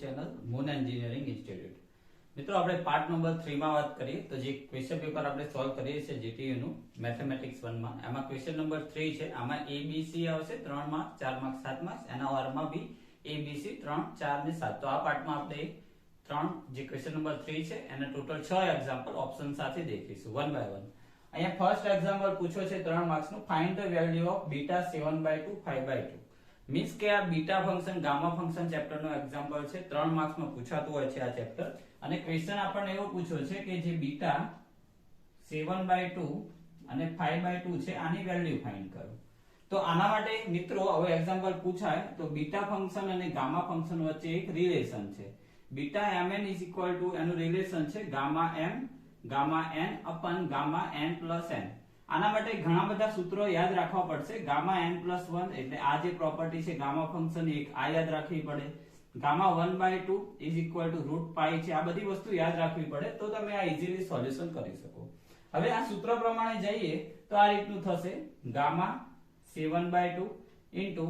Channel moon engineering institute. મિત્રો આપણે part number 3 માં વાત કરીએ તો જે ક્વેશ્ચન પેપર આપણે સોલ્વ કરીએ છીએ જીટીયુ નું મેથેમેટિક્સ 1 માં, એમાં ક્વેશ્ચન નંબર 3 છે. આમાં એબીસી આવશે 3 માર્ક, 4 માર્ક, 7 માર્ક, એના વારમાં બી એબીસી 3, 4 ને 7. તો આ પાર્ટમાં આપણે 3 જે ક્વેશ્ચન નંબર 3 છે એના ટોટલ 6 એક્ઝામ્પલ ઓપ્શન સાથે દેખીશું વન બાય વન. અહીંયા ફર્સ્ટ એક્ઝામ્પલ પૂછ્યો છે 3 માર્ક્સ નું, find the value of beta 7/2 5/2. Means કે આ beta function gamma function chapter નો એક્ઝામ્પલ છે. 3 માર્ક્સ માં પૂછાતું હોય છે આ ચેપ્ટર. અને ક્વેશ્ચન આપણને એવો પૂછ્યો છે કે જે બીટા 7/2 અને 5/2 છે આની વેલ્યુ ફાઇન્ડ કરો. તો આના માટે મિત્રો હવે એક્ઝામ્પલ પૂછાય તો બીટા ફંક્શન અને ગામા ફંક્શન વચ્ચે એક રિલેશન છે. Beta mn is equal to એનું રિલેશન છે gamma m gamma n upon gamma n plus n. આના માટે ઘણા બધા સૂત્રો યાદ રાખવા પડશે. ગામા n+1 એટલે આ જે પ્રોપર્ટી છે ગામા ફંક્શન એક આ યાદ રાખવી પડે. Gamma 1/2 is equal to root pi છે. આ બધી વસ્તુ યાદ રાખવી પડે તો તમે આ ઇઝીલી સોલ્યુશન કરી શકો. હવે આ સૂત્ર પ્રમાણે જઈએ તો આ રીતનું થશે gamma 7/2 into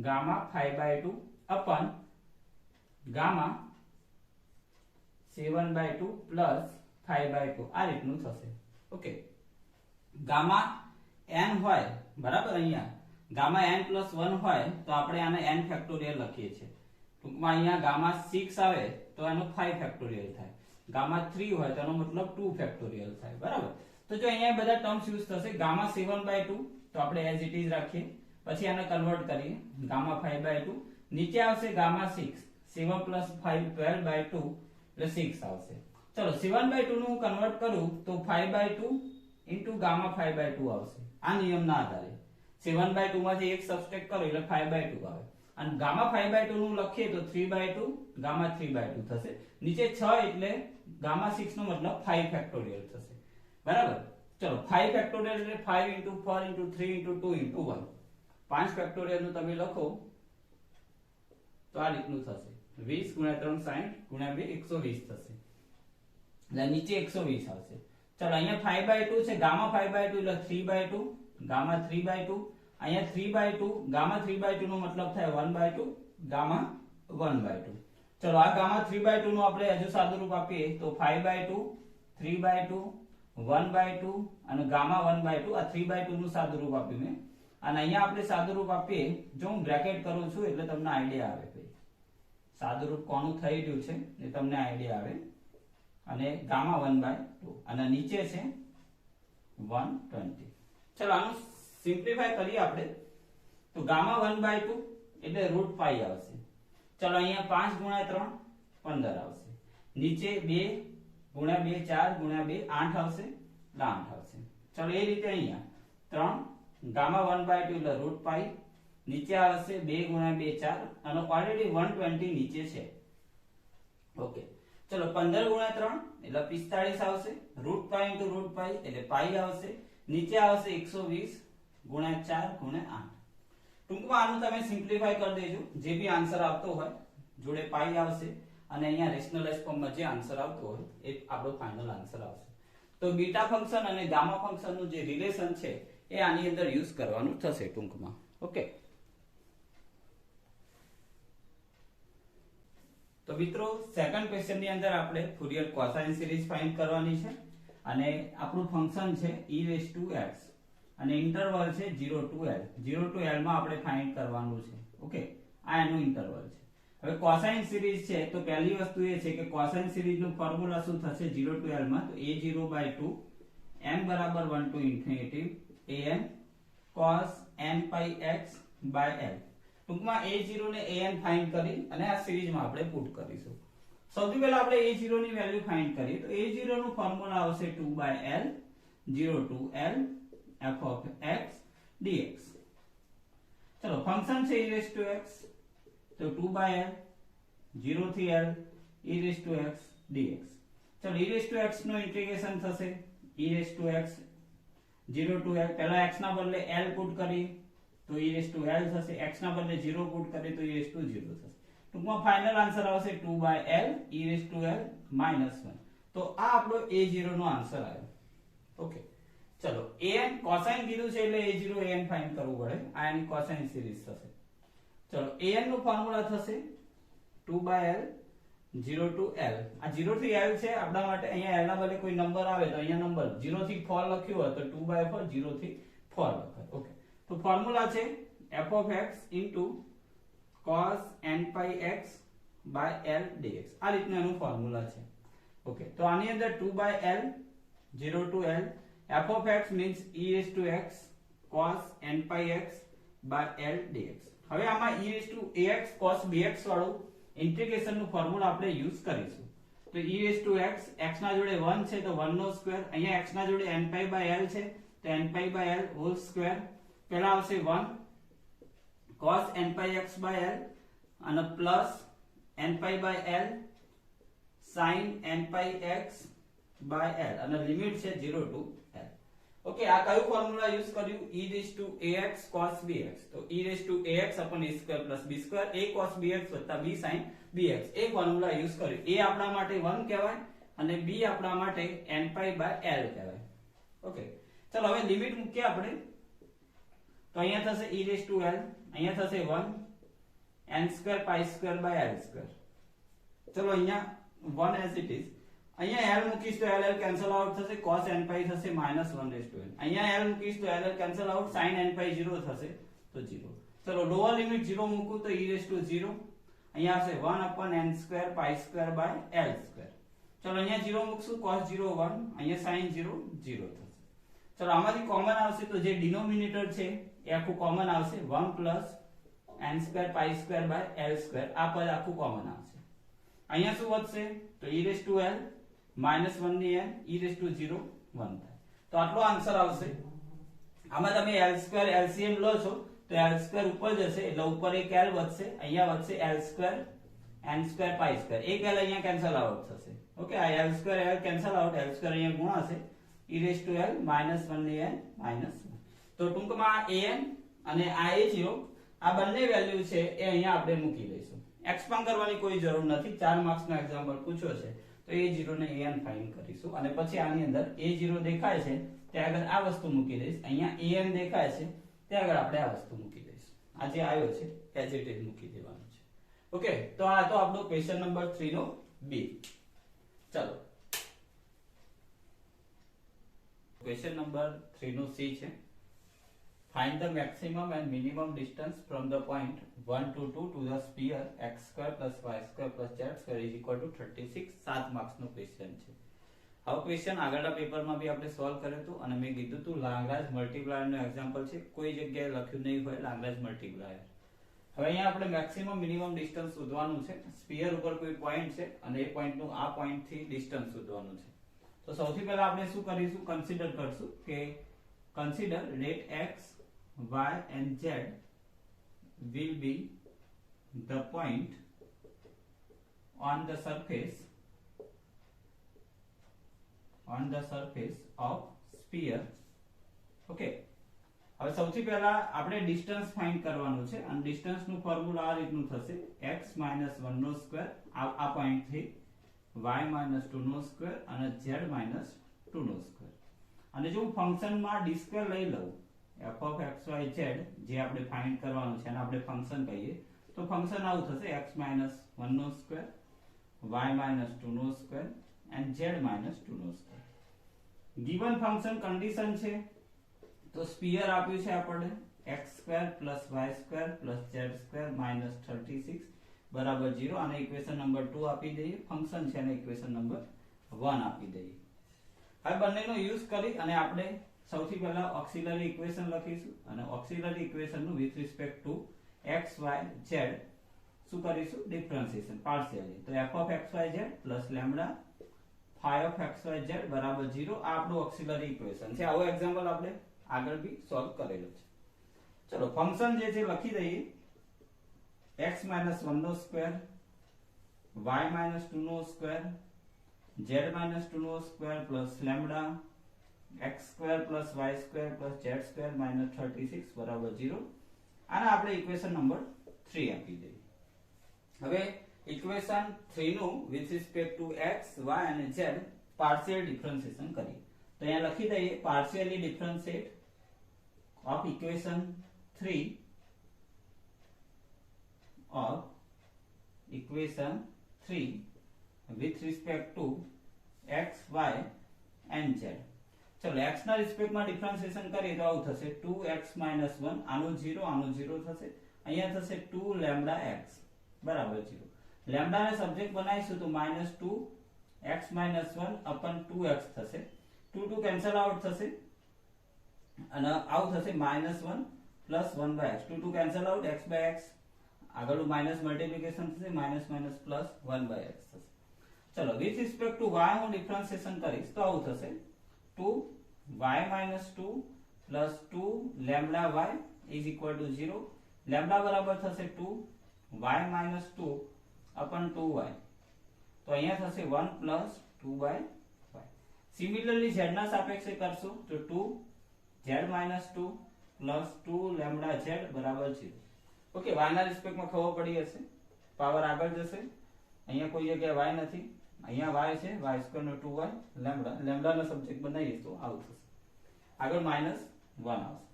gamma 5/2 upon gamma 7/2 plus 5/2 આ રીતનું થશે. ઓકે, ગામા n હોય બરાબર, અહીંયા ગામા n+1 હોય તો આપણે આને n ફેક્ટોરિયલ લખીએ છીએ. ટૂંકમાં અહીંયા ગામા 6 આવે તો એનો 5 ફેક્ટોરિયલ થાય. ગામા 3 હોય તો એનો મતલબ 2 ફેક્ટોરિયલ થાય. બરાબર, તો જો અહીંયા બધા ટર્મ્સ યુઝ થશે ગામા 7/2 તો આપણે એઝ ઇટ ઇઝ રાખીએ, પછી આને કન્વર્ટ કરીએ ગામા 5/2, નીચે આવશે ગામા 6, 7 + 5 12/2 એટલે 6 આવશે. ચલો 7/2 નું કન્વર્ટ કરું તો 5/2 ઇન્ટુ ગામા 5/2 આવશે. આ નિયમના આધારે 7/2 માંથી એક સબસ્ટ્રેક્ટ કરો એટલે 5/2 આવે. અને ગામા 5/2 નું લખીએ તો 3/2 ગામા 3/2 થશે. નીચે 6 એટલે ગામા 6 નો મતલબ 5 ફેક્ટોરિયલ થશે. બરાબર, ચલો 5 ફેક્ટોરિયલ એટલે 5 * 4 * 3 * 2 * 1. 5 ફેક્ટોરિયલ નું તમે લખો તો આ રીતનું થશે 20 * 3 60 * 2 120 થશે. એટલે નીચે 120 આવશે. ચલો અહીંયા 5/2 છે, ગામા 5/2 એટલે 3/2 ગામા 3/2, અહીંયા 3/2 ગામા 3/2 નો મતલબ થાય 1/2 ગામા 1/2. ચલો આ ગામા 3/2 નું આપણે હજુ સાદુરૂપ આપીએ તો 5/2 3/2 1/2 અને ગામા 1/2. આ 3/2 નું સાદુરૂપ આપ્યું મેં. અને અહીંયા આપણે સાદુરૂપ આપીએ, જો હું બ્રેકેટ કરું છું એટલે તમને આઈડિયા આવે કે સાદુરૂપ કોનું થઈ રહ્યું છે એ તમને આઈડિયા આવે. અને ગામા 1/2 અને નીચે છે 120. ચલો આનું સિમ્પ્લિફાય કરીએ આપણે તો ગામા 1/2 એટલે રૂટ પાઈ આવશે. ચલો અહીંયા 5 * 3 15 આવશે. નીચે 2 * 2 4 * 2 8 આવશે એટલે 8 આવશે. ચલો એ રીતે અહીંયા 3 ગામા 1/2 એટલે રૂટ પાઈ, નીચે આવશે 2 * 2 4 અને ઓલરેડી 120 નીચે છે. ઓકે, ચલો 15 * 3 એટલે 45 આવશે. રૂટ પાઈ ઇન્ટુ રૂટ પાઈ એટલે પાઈ આવશે. નીચે આવશે 120 * 4 * 8. ટૂંકમાં આનું તમે સિમ્પ્લિફાય કરી દેજો, જે બી આન્સર આવતો હોય જોડે પાઈ આવશે અને અહીંયા રેશનલાઇઝ ફોર્મમાં જે આન્સર આવતો હોય એ આપણો ફાઇનલ આન્સર આવશે. તો બીટા ફંક્શન અને ગામા ફંક્શનનું જે રિલેશન છે એ આની અંદર યુઝ કરવાનું થશે ટૂંકમાં. ઓકે, તો મિત્રો સેકન્ડ ક્વેશ્ચન ની અંદર આપણે ફુરિયર કોસાઇન સિરીઝ ફાઇન્ડ કરવાની છે અને આપણું ફંક્શન છે e⁻x અને ઇન્ટરવલ છે 0 to l. 0 to l માં આપણે ફાઇન્ડ કરવાનું છે. ઓકે, આ એનું ઇન્ટરવલ છે. હવે કોસાઇન સિરીઝ છે તો પહેલી વસ્તુ એ છે કે કોસાઇન સિરીઝ નું ફોર્મ્યુલા શું થશે 0 to l માં, તો a0/2 m = 1 to ∞ an cos nπx/l. ટૂંકમાં a0 ને an ફાઇન્ડ કરી અને આ સિરીઝમાં આપણે પુટ કરીશું. સૌથી પહેલા આપણે a0 ની વેલ્યુ ફાઇન્ડ કરીએ તો a0 નું ફોર્મ્યુલા આવશે 2/l 0 to l f of x dx. ચલો ફંક્શન છે e⁻x તો 2/l 0 થી l e⁻x dx. ચલો e⁻x નું ઇન્ટિગ્રેશન થશે e⁻x 0 to l, પહેલા x ના બદલે l પુટ કરી તો e⁻l થશે, x ના બદલે 0 પુટ કરીએ તો e⁻0 થશે. ટૂંકમાં ફાઇનલ આન્સર આવશે 2/l e⁻l -1. તો આ આપણો a0 નો આન્સર આવ્યો. ઓકે, ચલો an કોસાઇન કીધું છે એટલે a0 an ફાઇન્ડ કરવું પડે. આ એની કોસાઇન સિરીઝ થશે. ચલો an નું ફોર્મ્યુલા થશે 2/l 0 to L આ 0 થી L છે આપણા માટે અહીંયા L ના બદલે કોઈ નંબર આવે તો અહીંયા નંબર 0 થી 4 લખ્યું હોય તો 2/4 0 થી 4 લખાય ઓકે તો ફોર્મ્યુલા છે f of x into cos n pi x by L dx આ રીતનું એનું ફોર્મ્યુલા છે ઓકે તો આની અંદર 2/L 0 to L f of x means e raised to x cos n pi x by L dx હવે આમાં e raised to ax cos bx વાળું ઇન્ટિગ્રેશન નું ફોર્મ્યુલા આપણે યુઝ કરીશું તો e raised to x x ના જોડે 1 છે તો 1 નો સ્ક્વેર અહીંયા x ના જોડે n pi by L છે તો n pi by L whole square પહેલા આવશે 1 cos n pi x by L અને plus n pi by L sin n pi x by L અને લિમિટ છે 0 to L ઓકે આ કયું formula use કર્યું e raised to ax cos bx તો e raised to ax upon a square plus b square a cos bx વત્તા b sin bx એ formula use કર્યું a આપણા માટે 1 કહેવાય અને b આપણા માટે n pi by L કહેવાય ઓકે ચલો હવે લિમિટ મૂકીએ આપણે તો અહીંયા થશે e raised to L અહીંયા થશે 1 n square pi square by L square ચલો અહીંયા 1 as it is અહીંયા L મૂકીશ તો L કેન્સલ આઉટ થશે cos n pi થશે -1 raised to n અહીંયા L મૂકીશ તો L cancel out sin n pi 0 થશે તો 0 ચલો લોઅર લિમિટ 0 મૂકું તો e raised to 0 અહીંયા આવશે 1 upon n square pi square by L square ચલો અહીંયા 0 મૂકશું cos 0 1 અહીંયા sin 0 0 થશે ચલો આમાંથી કોમન આવશે તો જે ડિનોમિનેટર છે એ આખું કોમન આવશે 1 plus n square pi square by L square આ પદ આખું કોમન આવશે અહીંયા શું વધશે તો e raised to L -1 ની n e raised to 0 1 થાય તો આટલો આન્સર આવશે આમાં તમે L square LCM લો છો તો L square ઉપર જશે એટલે ઉપર એક L વધશે અહીંયા વધશે L square n square pi square એક L અહીંયા કેન્સલ આઉટ થશે ઓકે આ L square L cancel out L square અહીંયા ગુણાશે e raised to L -1 ની n -1 તો ટૂંકમાં an અને આ a0 આ બંને વેલ્યુ છે એ અહીંયા આપણે મૂકી દઈશું એક્સપાન્ડ કરવાની કોઈ જરૂર નથી 4 માર્ક્સ નો એક્ઝામ્પલ પૂછ્યો છે તો a0 ને an ફાઇન્ડ કરીશું અને પછી આની અંદર a0 દેખાય છે ત્યાં આગળ આ વસ્તુ મૂકી દઈશ અહીંયા an દેખાય છે ત્યાં આગળ આપણે આ વસ્તુ મૂકી દઈશું આ જે આવ્યો છે એઝ ઇટ ઇઝ મૂકી દેવાનું છે ઓકે તો આ તો આપણો ક્વેશ્ચન નંબર 3 નો b ચલો ક્વેશ્ચન નંબર 3 નો c છે find the maximum and minimum distance from the point 1 to 2 to the sphere x square plus y square plus z square is equal to 36 7 marks નો question છે હવે question આગળના પેપરમાં બી આપણે solve કર્યો હતો અને મેં કીધું હતું લાગ્રાંજ મલ્ટીપ્લાયર નો એક્ઝામ્પલ છે કોઈ જગ્યાએ લખ્યું નહીં હોય લાગ્રાંજ મલ્ટીપ્લાયર હવે અહીંયા આપણે મેક્સિમમ મિનિમમ ડિસ્ટન્સ શોધવાનું છે સ્ફિયર ઉપર કોઈ પોઈન્ટ છે અને એ પોઈન્ટનું આ પોઈન્ટ થી ડિસ્ટન્સ શોધવાનું છે તો સૌથી પહેલા આપણે શું કરીશું કન્સિડર કરશું કે consider let x y and z will be the point on the surface of sphere okay હવે સૌથી પહેલા આપણે ડિસ્ટન્સ ફાઇન્ડ કરવાનું છે અને ડિસ્ટન્સ નું ફોર્મ્યુલા આ રીતનું થશે x - 1 નો સ્ક્વેર આ પોઈન્ટ થી y - 2 નો સ્ક્વેર અને z - 2 નો સ્ક્વેર અને જો હું ફંક્શન માં d સ્ક્વેર લઈ લઉં f of x y z જે આપણે ફાઇન્ડ કરવાનું છે અને આપણે ફંક્શન કહીએ તો ફંક્શન આવું થશે x - 1 નો સ્ક્વેર y - 2 નો સ્ક્વેર and z - 2 નો સ્ક્વેર given ફંક્શન કન્ડિશન છે તો સ્ફિયર આપ્યું છે આપણે x square y square z square -36 બરાબર 0 અને ઇક્વેશન નંબર 2 આપી દઈએ ફંક્શન છે અને ઇક્વેશન નંબર 1 આપી દઈએ હવે બંનેનો યુઝ કરી અને આપણે સૌથી પહેલા ઓક્સિલરી ઇક્વેશન લખીશું અને ઓક્સિલરી ઇક્વેશન નું with respect to x y z શું કરીશું ડિફરન્શિએશન પાર્શિયલી તો f of x y z plus lambda phi of x y z બરાબર 0 આ આપણું ઓક્સિલરી ઇક્વેશન છે આવો એક્ઝામ્પલ આપણે આગળ બી સોલ્વ કરેલો છે ચલો ફંક્શન જે છે લખી દઈએ x - 1 નો સ્ક્વેર y - 2 નો સ્ક્વેર z - 2 નો square plus lambda x square plus y square plus z square -36 બરાબર 0 આને આપણે ઇક્વેશન નંબર 3 આપી દઈએ હવે ઇક્વેશન 3 નું with respect to x y અને z પાર્શિયલ ડિફરન્શિએશન કરીએ તો અહીંયા લખી દઈએ partially differentiate of equation 3 of equation 3 with respect to x, y and z. ચલો x ના રિસ્પેક્ટમાં ડિફરન્શિએશન કરીએ તો આવું થશે 2x - 1 આનો 0 થશે, અહીંયા થશે 2 લેમ્ડા x બરાબર 0. લેમ્ડાને સબ્જેક્ટ બનાવીશું તો -2x - 1 upon 2x થશે. 2 કેન્સલ આઉટ થશે અને આવું થશે -1 + 1/x. 2 કેન્સલ આઉટ, x/x આગળનું માઇનસ મલ્ટીપ્લિકેશન થશે, માઇનસ પ્લસ 1/x થશે. ચલો વિથ રિસ્પેક્ટ ટુ y હું ડિફરન્શિએશન કરીશ તો આવું થશે 2y - 2 + 2 લેમ્ડા y = 0. લેમ્ડા બરાબર થશે 2y - 2 upon 2y. તો અહીંયા થશે 1 + 2y. સિમિલરલી z ના સાપેક્ષે કરશું તો 2z - 2 + 2 લેમ્ડા z બરાબર 0. ઓકે, y ના રિસ્પેક્ટમાં ખબર પડી હશે. પાવર આગળ જશે, અહીંયા કોઈ જગ્યાએ y નથી, અહીંયા y છે, y² નો 2y લેમ્ડા નો સબ્જેક્ટ બનાવીએ તો આવું થશે. આગળ -1 આવશે.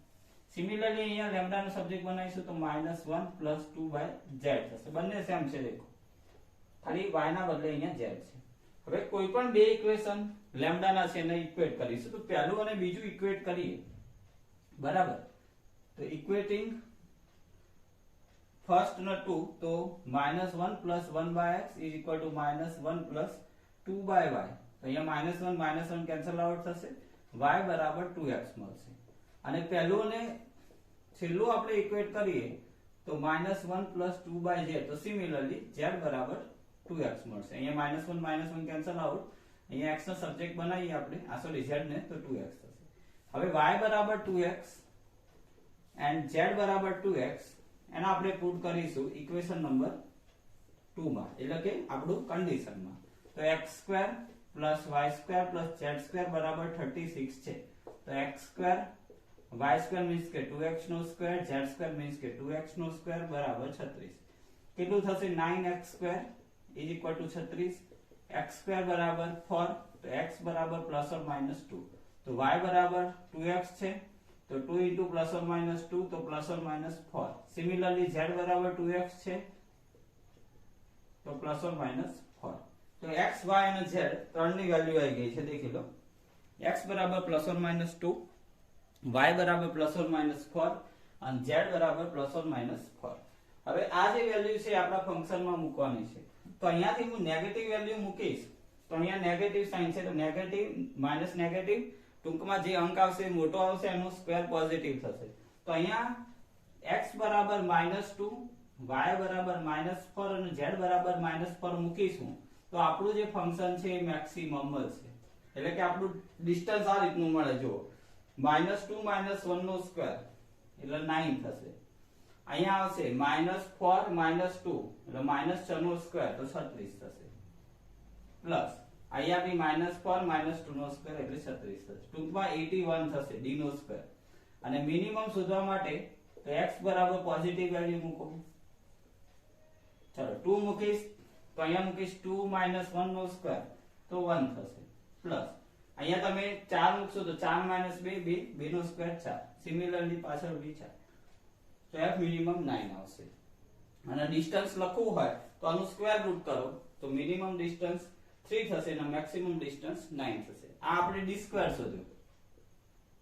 સિમિલરલી અહીંયા લેમ્ડા નો સબ્જેક્ટ બનાવીશું તો -1 + 2/z થશે. બંને સેમ છે, દેખો ખાલી y ના બદલે અહીંયા z છે. હવે કોઈ પણ બે ઇક્વેશન લેમ્ડા ના છે એને ઇક્વેટ કરીશું તો પહેલું અને બીજું ઇક્વેટ કરીએ બરાબર. તો ઇક્વેટિંગ ફર્સ્ટ ને 2 તો -1 + 1/x = -1 + 2/y. તો અહીંયા -1 કેન્સલ આઉટ થશે, y બરાબર 2x મળશે. અને પહેલું અને છેલ્લું આપણે ઇક્વેટ કરીએ તો -1 + 2/z. તો સિમિલરલી z બરાબર 2x મળશે. અહીંયા -1 કેન્સલ આઉટ, અહીંયા x નો સબ્જેક્ટ બનાવીએ આપણે, આ સોરી z ને, તો 2x થશે. હવે y બરાબર 2x and z બરાબર 2x એના આપણે પુટ કરીશું ઇક્વેશન નંબર 2 માં, એટલે કે આપણું કન્ડિશનમાં. તો x² + y² + z² બરાબર 36 છે. તો x² y² મીન્સ કે 2x², z² મીન્સ કે 2x² બરાબર 36. કેટલું થશે? 9x² = 36. x² બરાબર 4, તો x બરાબર ±2. તો y બરાબર 2x છે, તો 2 * ±2 તો ±4. સિમિલરલી z બરાબર 2x છે તો ±4. તો x, y અને z ત્રણની વેલ્યુ આવી ગઈ છે, દેખી લો. x બરાબર ±2, y બરાબર ±4 અને z બરાબર ±4. હવે આ જે વેલ્યુ છે આપણા ફંક્શનમાં મૂકવાની છે. તો અહીંયાથી હું નેગેટિવ વેલ્યુ મૂકીશ તો અહીંયા નેગેટિવ સાઇન છે, તો નેગેટિવ માઇનસ નેગેટિવ, ટૂંકમાં જે અંક આવશે મોટો આવશે એનો સ્ક્વેર પોઝિટિવ થશે. તો અહીંયા x બરાબર -2, y બરાબર -4 અને z બરાબર -4 મૂકીશું તો આપણું જે ફંક્શન છે એ મેક્સિમમ મળશે. એટલે કે આપણું ડિસ્ટન્સ આ રીતનું મળે, જો -2 - 1 નો સ્ક્વેર એટલે 9 થશે. અહીંયા આવશે -4 - 2 એટલે -6 નો સ્ક્વેર તો 36 થશે. પ્લસ અહીંયા બી -4 - 2 નો સ્ક્વેર એટલે 36 થશે. ટૂંકમાં 81 થશે d નો સ્ક્વેર. અને મિનિમમ શોધવા માટે તો x બરાબર પોઝિટિવ વેલ્યુ મૂકો. ચલો 2 મૂકીશ તો અહીંયા મૂકીશ 2 - 1 નો સ્ક્વેર તો 1 થશે. પ્લસ અહીંયા તમે 4 મૂકશો તો 4 - 2 2 નો સ્ક્વેર 4. સિમિલરલી પાછળ બી 4. તો f મિનિમમ 9 આવશે. અને ડિસ્ટન્સ લખવું હોય તો આનું સ્ક્વેર રૂટ કરો તો મિનિમમ ડિસ્ટન્સ 3 થશે અને મેક્સિમમ ડિસ્ટન્સ 9 થશે. આ આપણે d સ્ક્વેર શોધ્યો.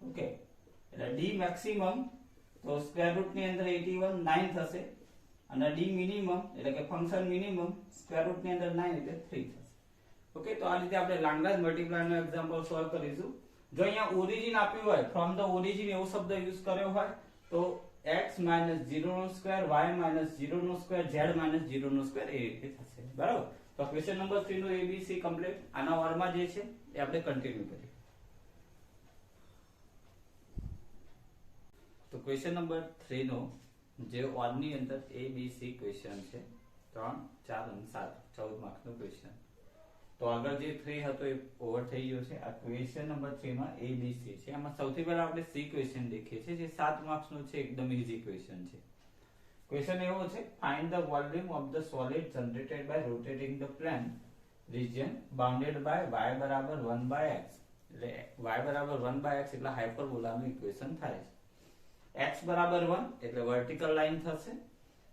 ઓકે, એટલે d મેક્સિમમ તો સ્ક્વેર રૂટ ની અંદર 81 9 થશે અને d મિનિમમ એટલે કે ફંક્શન મિનિમમ સ્ક્વેર રૂટ ની અંદર 9 એટલે 3 થશે. ઓકે, તો આ રીતે આપણે લાંગ્રાજ મલ્ટીપ્લાયર નો એક્ઝામ્પલ સોલ્વ કરીશું. જો અહીંયા ઓરિજિન આપ્યું હોય, ફ્રોમ ધ ઓરિજિન એવો શબ્દ યુઝ કર્યો હોય તો x - 0 નો સ્ક્વેર, y - 0 નો સ્ક્વેર, z - 0 નો સ્ક્વેર એ રીતે થશે. બરાબર. તો ક્વેશ્ચન નંબર 3 નો ABC કમ્પ્લીટ. આના ઓરમાં જે છે એ આપણે કન્ટિન્યુ કરીએ. તો ક્વેશ્ચન નંબર 3 નો જે ઓરની અંદર ABC ક્વેશ્ચન છે 3, 4 અને 7 14 માર્ક્સ નો ક્વેશ્ચન. તો આગળ જે 3 હતો એ ઓવર થઈ ગયો છે. આ ક્વેશ્ચન નંબર 3 માં ABC છે. આમાં સૌથી પહેલા આપણે C ક્વેશ્ચન દેખીએ છીએ જે 7 માર્ક્સ નો છે, એકદમ ઈઝી ક્વેશ્ચન છે. ક્વેશ્ચન એવો છે, find the volume of the solid generated by rotating the plane region bounded by y બરાબર 1/x. એટલે y બરાબર 1/x એટલે હાઇપરબોલાનું ઇક્વેશન થાય છે. x બરાબર 1 એટલે વર્ટિકલ લાઈન થશે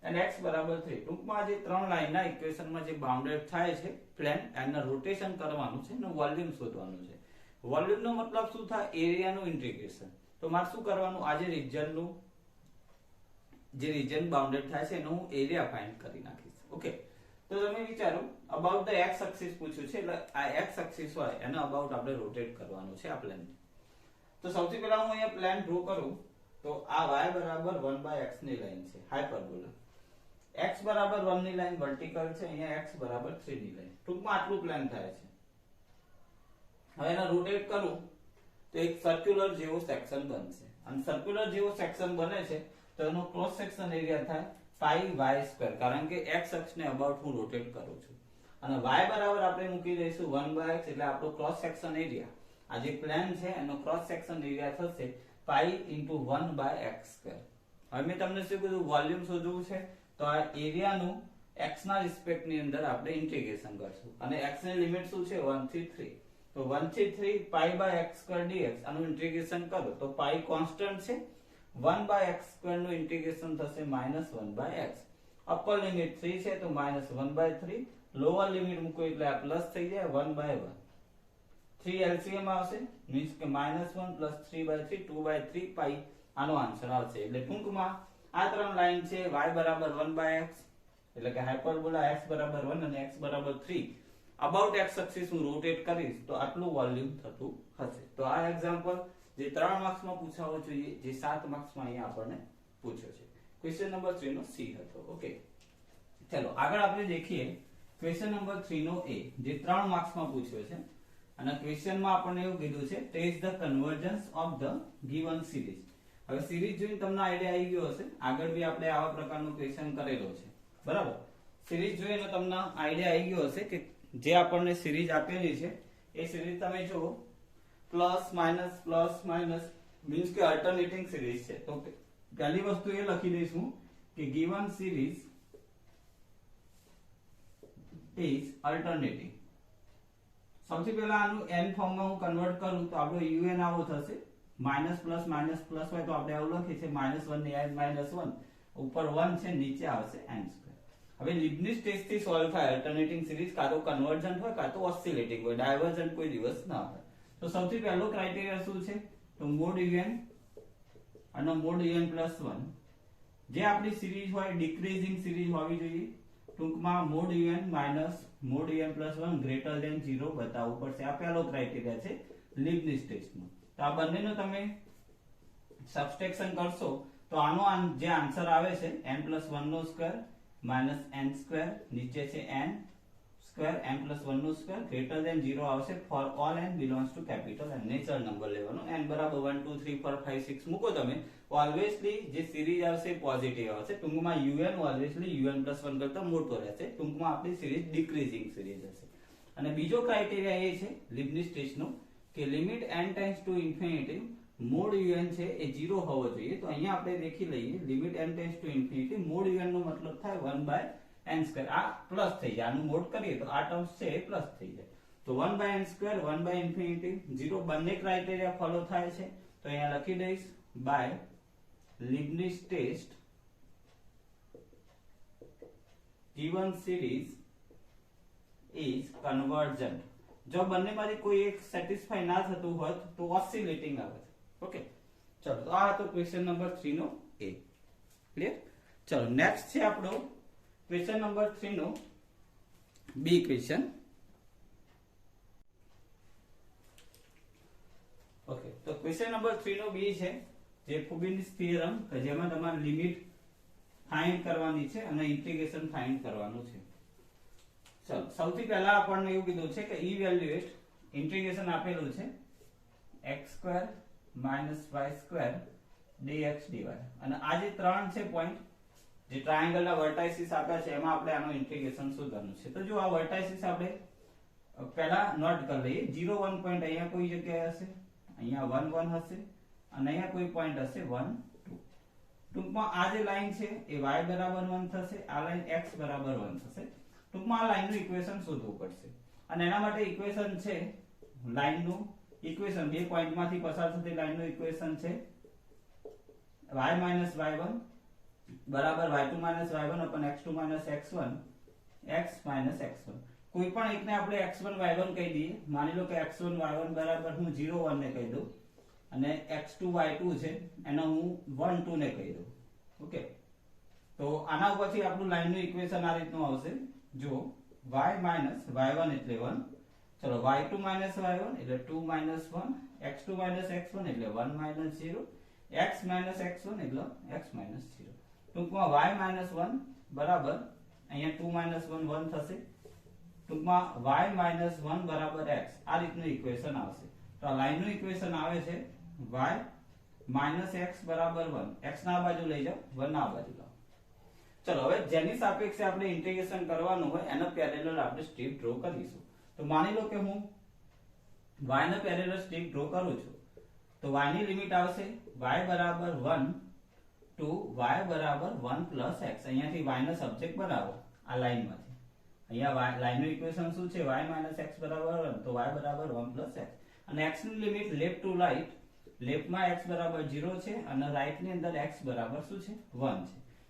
and x બરાબર 3. ટૂંકમાં જે ત્રણ લાઈનના ઇક્વેશનમાં જે બાઉન્ડેડ થાય છે પ્લેન એનું રોટેશન કરવાનું છે અને વોલ્યુમ શોધવાનું છે. વોલ્યુમનો મતલબ શું થાય? એરિયાનું ઇન્ટિગ્રેશન. તો મારે શું કરવાનું? આજે રિજનનું જે રિજન બાઉન્ડેડ થાય છે એનું એરિયા ફાઇન્ડ કરી નાખીશ. ઓકે, તો તમે વિચારો અબાઉટ ધ એક્સ એક્સિસ પૂછ્યું છે, એટલે આ એક્સ એક્સિસ હોય એનો અબાઉટ આપણે રોટેટ કરવાનું છે આ પ્લેન. તો સૌથી પહેલા હું અહીંયા પ્લેન ડ્રો કરું તો આ y બરાબર 1/x ની લાઈન છે હાઇપરબોલા, x બરાબર 1 ની લાઈન વર્ટિકલ છે, અહીંયા x બરાબર 3 ની લાઈન. ટૂંકમાં આટલું પ્લેન થાય છે. હવે એને રોટેટ કરું તો એક સર્ક્યુલર જેવો સેક્શન બનશે, અને સર્ક્યુલર જેવો સેક્શન બને છે તો એનો ક્રોસ સેક્શન એરિયા થાય પાઈ y², કારણ કે x અક્ષને અબાઉટ હું રોટેટ કરું છું, અને y બરાબર આપણે મૂકી દઈશું 1/x, એટલે આપણો ક્રોસ સેક્શન એરિયા આ જે પ્લેન છે એનો ક્રોસ સેક્શન એરિયા થશે પાઈ * 1/x². હવે મેં તમને શું કીધું? વોલ્યુમ શોધવું છે તો આ એરિયાનું x ના રિસ્પેક્ટ ની અંદર આપણે ઇન્ટિગ્રેશન કરશું, અને x ની લિમિટ શું છે? 1 થી 3. તો 1 થી 3 π/x² dx આનું ઇન્ટિગ્રેશન કરો તો પાઈ કોન્સ્ટન્ટ છે, 1/x² નું ઇન્ટિગ્રેશન થશે -1/x. અપર લિમિટ 3 છે તો -1/3, લોઅર લિમિટ મૂકો એટલે આ પ્લસ થઈ જાય 1/1. 3 LCM આવશે, મીન્સ કે -1 + 3/3 2/3 પાઈ આનો આન્સર આવશે. એટલે ટૂંકમાં આ ત્રણ લાઈન છે y બરાબર 1/x, એટલે કે હાઇપરબોલા x બરાબર 1 અને x બરાબર 3. અબાઉટ x એક્સિસ હું રોટેટ કરીશ તો આટલું વોલ્યુમ થતું હશે. તો આ એક્ઝામ્પલ જે 3 માર્ક્સમાં પૂછાવો જોઈએ, જે 7 માર્ક્સમાં અહીંયા આપણને પૂછ્યો છે. ક્વેશ્ચન નંબર 3 નો C હતો. ઓકે, ચલો આગળ આપણે દેખીએ ક્વેશ્ચન નંબર 3 નો A, જે 3 માર્ક્સમાં પૂછ્યો છે, અને ક્વેશ્ચનમાં આપણને એવું કીધું છે test the convergence of the given series. હવે સિરીઝ જોઈને તમને આઈડિયા આવી ગયો હશે, આગળ બી આપણે આવા પ્રકારનો ક્વેશ્ચન કરેલો છે, બરાબર. સિરીઝ જોઈને તમને આઈડિયા આવી ગયો હશે કે જે આપણને સિરીઝ આપેલી છે એ સિરીઝ તમે જુઓ પ્લસ માઇનસ મીન્સ કે અલ્ટરનેટિંગ સિરીઝ છે. તો પહેલી વસ્તુ એ લખી દઈશું કે ગિવન સિરીઝ ઇઝ અલ્ટરનેટિંગ. સૌથી પહેલા આનું n ફોર્મમાં હું કન્વર્ટ કરું તો આપણો un આવો થશે, માઇનસ પ્લસ હોય તો આપણે આવું લખીએ છીએ -1 ની n-1, ઉપર 1 છે, નીચે આવશે n². હવે લીબનીઝ ટેસ્ટ થી સોલ્વ થાય અલ્ટરનેટિંગ સિરીઝ, કાં તો કન્વર્જન્ટ હોય કાં તો ઓસિલેટિંગ હોય, ડાયવર્જન્ટ કોઈ દિવસ ના હોય. તો સૌથી પહેલો ક્રાઇટેરિયા શું છે? તો મોડ un અને મોડ un + 1. જે આપણી સિરીઝ હોય ડિક્રીઝિંગ સિરીઝ હોવી જોઈએ. ટૂંકમાં mod un minus mod un + 1 greater than 0 બતાવવું પડશે. આ પહેલો ક્રાઇટેરિયા છે લીબનીઝ ટેસ્ટનો. તો આ બંનેનો તમે સબસ્ટ્રેક્શન કરશો તો આનો જે આન્સર આવે છે n+1² -n², નીચે છે n², n+1² ગ્રેટર ધેન 0 આવશે for all n belongs to capital n. Natural number લેવાનો, n બરાબર 1 2 3 4 5 6 મૂકો તમે, ઓલવેઝલી જે સિરીઝ આવશે પોઝિટિવ આવશે. ટૂંકમાં un ઓલવેઝલી un + 1 કરતા મોટો રહેશે. ટૂંકમાં આપણી સિરીઝ ડિક્રીઝિંગ સિરીઝ હશે. અને બીજો ક્રાઇટેરિયા એ છે લીબનીઝ ટેસ્ટનો કે limit n tends to infinity mode un છે એ 0 હોવો જોઈએ. તો અહીંયા આપણે દેખી લઈએ limit n tends to infinity mode un નો મતલબ થાય 1/n². આ પ્લસ થઈ જાય, આનું મોડ કરીએ તો આ ટર્મ્સ છે એ પ્લસ થઈ જાય. તો 1/n², 1/∞, 0 બંને ક્રાઇટેરિયા ફોલો થાય છે. તો અહીંયા લખી દઈશ by Leibniz test given series is convergent. જો બંનેમાંથી કોઈ એક સેટિસ્ફાઈ ના થતું હોય તો ઓસિલેટિંગ આવે છે. ઓકે, ચલો તો આ હતો ક્વેશ્ચન નંબર 3 નો A. ક્લિયર? ચલો નેક્સ્ટ છે આપણો ક્વેશ્ચન નંબર 3 નો B ક્વેશ્ચન. ઓકે, તો ક્વેશ્ચન નંબર 3 નો B છે જે ફુબીનીસ થિયરમ કે જેમાં તમારે લિમિટ ફાઇન્ડ કરવાની છે અને ઇન્ટિગ્રેશન ફાઇન્ડ કરવાનું છે. ચલો સૌથી પહેલા આપણને એવું કીધું છે કે ઇવેલ્યુએટ ઇન્ટિગ્રેશન આપેલું છે x² - y² dx dy, અને આ જે ત્રણ છે પોઈન્ટ જે ટ્રાયેંગલ ના વર્ટાઇસિસ આપ્યા છે એમાં આપણે આનું ઇન્ટિગ્રેશન શોધવાનું છે. તો જો આ વર્ટાઇસિસ આપણે પહેલા નોટ કરી લઈએ. 0 1 પોઈન્ટ અહીંયા કોઈ જગ્યાએ હશે, અહીંયા 1 1 હશે, અને અહીંયા કોઈ પોઈન્ટ હશે 1 2. ટૂંકમાં આ જે લાઈન છે એ y બરાબર 1 થશે, આ લાઈન x બરાબર 1 થશે. ટૂંકમાં આ લાઈનનું ઇક્વેશન શોધવું પડશે, અને એના માટે ઇક્વેશન છે લાઈનનું ઇક્વેશન બે પોઈન્ટમાંથી પસાર થતી લાઈનનું ઇક્વેશન છે y - y1 બરાબર y2 y1 upon x2 x1 x x1 કોઈ પણ એકને આપણે x1 y1 કહી દઈએ માની લો કે x1 y1 બરાબર હું 0 1 ને કહી દઉં અને x2 y2 છે એનો હું 1 2 ને કહી દઉં ઓકે તો આના ઉપરથી આપણું લાઈનનું ઇક્વેશન આ રીતનું આવશે જો y y1 એટલે 1 ચલો y2 y1 એટલે 2 1 x2 x1 એટલે 1 0 x x1 એટલે x 0 ટૂંકમાં y 1 બરાબર અહીંયા 2 1 1 થશે ટૂંકમાં y 1 બરાબર x આ રીતનું ઇક્વેશન આવશે તો આ લાઈનનું ઇક્વેશન આવે છે y x બરાબર 1 x ના બાજુ લઈ જાઓ 1 ના બાજુ લાવો ચલો હવે જેની સાપેક્ષે આપણે ઇન્ટિગ્રેશન કરવાનું હોય એનો પેરેલલ આપણે સ્ટ્રીપ ડ્રો કરીશું તો માની લો કે હું y નો પેરેલલ સ્ટ્રીપ ડ્રો કરું છું તો y ની લિમિટ આવશે y બરાબર 1 to y બરાબર 1 plus x અહીંયાથી y નો સબ્જેક્ટ બનાવો આ લાઈનમાંથી અહીંયા લાઈનનું ઇક્વેશન શું છે y x બરાબર 1 તો y બરાબર 1 plus x અને x ની લિમિટ લેફ્ટ ટુ રાઈટ લેફ્ટમાં x બરાબર 0 છે અને રાઈટ ની અંદર x બરાબર શું છે 1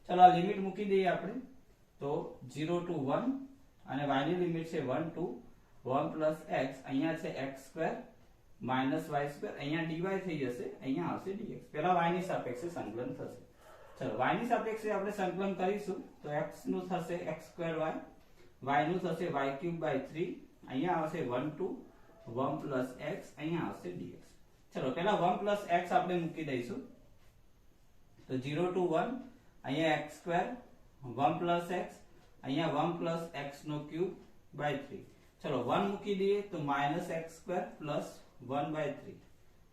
છે ચલો આ લિમિટ મૂકી દઈએ આપણે તો 0 to 1 અને y ની લિમિટ છે 1 to 1 plus x અહીંયા છે x² minus y² અહીંયા dy થઈ જશે અહીંયા આવશે dx પહેલા y ની સાપેક્ષે સંકલન થશે ચલો y ની સાપેક્ષે આપણે સંકલન કરીશું તો x નું થશે x²y y નું થશે y³ 3 અહીંયા આવશે 1 to 1 plus x અહીંયા આવશે dx ચલો પહેલા 1 plus x આપણે મૂકી દઈશું તો 0 to 1 અહીંયા x² 1 plus x અહીંયા 1 plus x નો ક્યુબ by 3 ચલો 1 મૂકી દઈએ તો -x² plus 1 by 3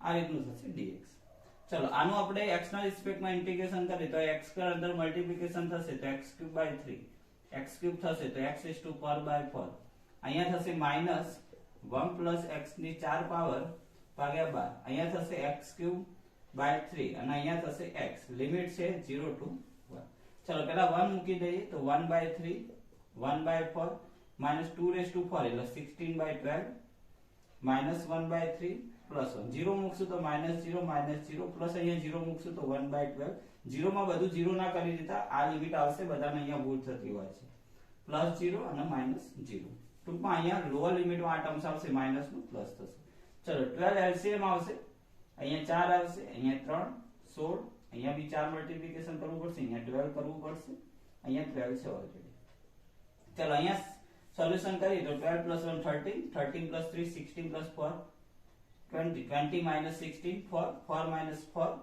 આ રીતનું થશે dx ચલો આનું આપણે x ના રિસ્પેક્ટમાં ઇન્ટિગ્રેશન કરીએ તો x² અંદર મલ્ટીપ્લિકેશન થશે તો x³ by 3 x³ થશે તો x is to power by 4 અહીંયા થશે -1 plus x ની 4 પાવર ભાગ્યા 12 અહીંયા થશે x³ by 3 અને અહીંયા થશે x લિમિટ છે 0 to 1 ચલો પહેલા 1 મૂકી દઈએ તો 1 by 3 1 by 4 -2 raised to 4 એટલે 16 by 12 -1 by 3 plus 1 0 મૂકશું તો -0 -0 plus અહીંયા 0 મૂકશું તો 1 by 12 0 માં બધું 0 ના કરી દીધા આ લિમિટ આવશે બધાને અહીંયા ભૂલ થતી હોય છે +0 અને -0 ટૂંકમાં અહીંયા લોઅર લિમિટમાં આ ટર્મ્સ આવશે માઈનસ નું પ્લસ થશે ચલો 12 LCM આવશે અહીંયા 4 આવશે અહીંયા 3 16 અહીંયા બી 4 મલ્ટીપ્લિકેશન કરવું પડશે અહીંયા 12 કરવું પડશે અહીંયા 12 છે ઓલરેડી ચલો અહીંયા સોલ્યુશન કરીએ તો 12 plus 1 13 13 plus 3 16 plus 4 20 20 minus 16 4 4 minus 4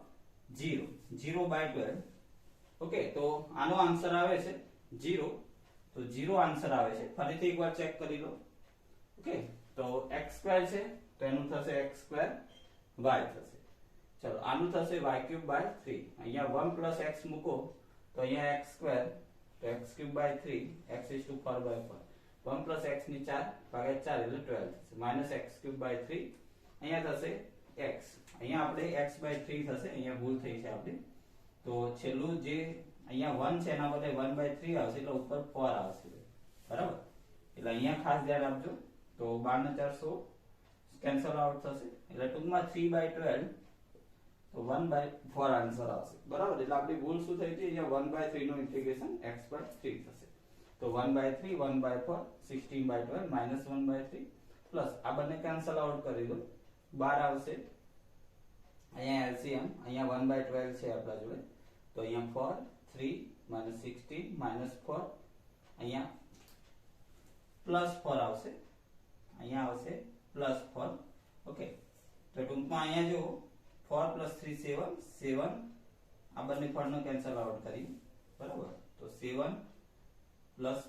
0 0 by 12 okay તો આનો આન્સર આવે છે 0 તો 0 આન્સર આવે છે ફરીથી એકવાર ચેક કરી લો ઓકે તો x² છે તો એનું થશે x² y થશે ચલો આનું થશે y³ by 3 અહીંયા 1 plus x મૂકો તો અહીંયા x² તો x³ by 3 x is to 4 by 4 1 plus x ની 4 ભાગ્યા 4 એટલે 12 થશે minus x³ by 3 અહીંયા થશે x અહીંયા આપણે x by 3 થશે અહીંયા ભૂલ થઈ છે આપણી તો છેલ્લું જે અહીંયા 1 છે એના બદલે 1 by 3 આવશે એટલે ઉપર 4 આવશે બરાબર એટલે અહીંયા ખાસ ધ્યાન આપજો તો 12 ને 4 16 કેન્સલ આઉટ થશે એટલે ટૂંકમાં 3 by 12 તો 1 by 4 આન્સર આવશે બરાબર એટલે આપણી ભૂલ શું થઈ હતી અહીંયા 1 by 3 નું ઇન્ટિગ્રેશન x by 3 થશે તો 1 by 3 1 by 4 16 by 12 minus 1 by 3 plus આ બંને કેન્સલ આઉટ કરી દો 12 આવશે અહીંયા LCM અહીંયા 1 by 12 છે આપણા જોડે તો અહીંયા 4 3 minus 16 minus 4 અહીંયા પ્લસ 4 આવશે અહીંયા આવશે પ્લસ 4 ઓકે તો ટૂંકમાં અહીંયા જો 4 plus 3 7 7 આ બંને ફળનો કેન્સલ આઉટ કરી બરાબર તો 7 plus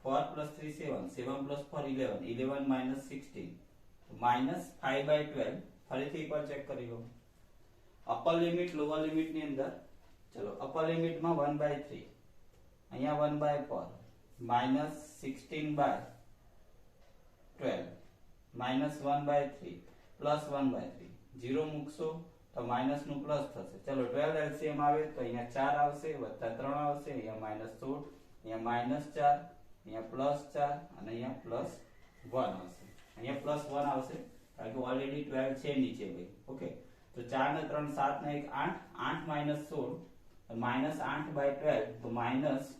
4 plus 3 7 7 plus 4 11 11 minus 16 minus 5 by 12 ફરીથી એકવાર ચેક કરી લો અપર લિમિટ લોઅર લિમિટ ની અંદર ચલો અપર લિમિટ માં 1 by 3 અહીંયા 1 by 4 minus 16 by 12 minus 1 by 3 plus 1 by 3 0 મૂકશો તો માઈનસ નું પ્લસ થશે ચલો 12 LCM આવે તો અહીંયા 4 આવશે વત્તા 3 આવશે અહીંયા -16 અહીંયા -4 અહીંયા +4 અને અહીંયા +1 આવશે અહીંયા +1 આવશે કારણ કે ઓલરેડી 12 છે નીચે ભાઈ ઓકે તો 4 ને 3 7 ને 1 8, 8 માઇનસ 16 માઇનસ 8/12 તો માઇનસ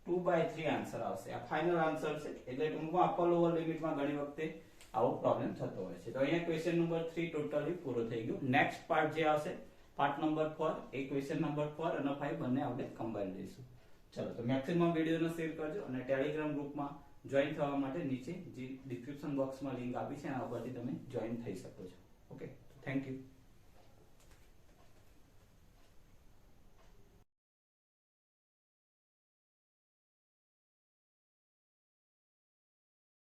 2/3 આન્સર આવશે. આ ફાઇનલ આન્સર છે. એટલે ટૂંકમાં અપર લોઅર લિમિટમાં ઘણી વખતે આવો પ્રોબ્લેમ થતો હોય છે. તો અહીંયા ક્વેશ્ચન નંબર 3 ટોટલી પૂરો થઈ ગયો. નેક્સ્ટ પાર્ટ જે આવશે પાર્ટ નંબર 4, એ ક્વેશ્ચન નંબર 4 અને 5 બંને આપણે કમ્બાઈન લઈશું. ચલો તો મેક્સિમમ વિડીયોને શેર કરજો અને ટેલિગ્રામ ગ્રુપમાં જોઈન થવા માટે નીચે જે ડિસ્ક્રિપ્શન બોક્સમાં લિંક આપી છે એના ઉપરથી તમે જોઈન થઈ શકો છો. Okay, thank you.